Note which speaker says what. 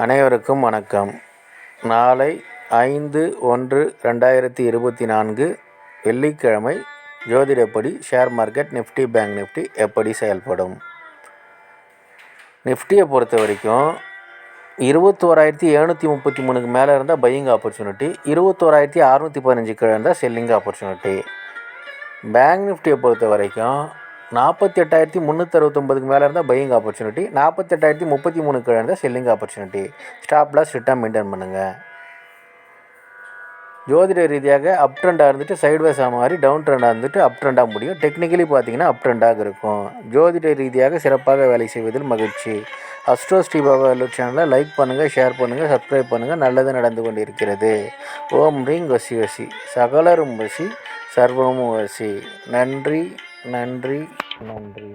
Speaker 1: அனைவருக்கும் வணக்கம். நாளை 5/1/2024 வெள்ளிக்கிழமை ஜோதிடப்படி share market Nifty bank Nifty எப்படி செயல்படும்? நிஃப்டியை பொறுத்த வரைக்கும் 21,733க்கு மேலே இருந்தால் பையிங் ஆப்பர்ச்சுனிட்டி, 21,615 கீழே இருந்தால் செல்லிங் ஆப்பர்ச்சுனிட்டி. பேங்க் நிஃப்டியை பொறுத்த வரைக்கும் 48,369க்கு மேலே இருந்தால் பையிங் ஆப்பர்ச்சுனிட்டி, 48,033 கீழே இருந்தால் செல்லிங் ஆப்பர்ச்சுனிட்டி. ஸ்டாப் லாஸ் ஸ்ட்ரிக்டாக மெயின்டைன் பண்ணுங்கள். ஜோதிட ரீதியாக அப் ட்ரெண்டாக இருந்துட்டு சைட்வேஸாக மாறி டவுன் ட்ரெண்டாக இருந்துட்டு அப் ட்ரெண்டாக முடியும். டெக்னிக்கலி பார்த்தீங்கன்னா அப் ட்ரெண்டாக இருக்கும். ஜோதிட ரீதியாக சிறப்பாக வேலை செய்வதில் மகிழ்ச்சி. அஸ்ட்ரோ ஸ்ரீபாபா சேனலை லைக் பண்ணுங்கள், ஷேர் பண்ணுங்கள், சப்ஸ்கிரைப் பண்ணுங்கள். நல்லது நடந்து கொண்டு இருக்கிறது. ஓம் ரீங் வசி வசி, சகலரும் வசி, சர்வமும் வசி. நன்றி நன்றி நன்றி.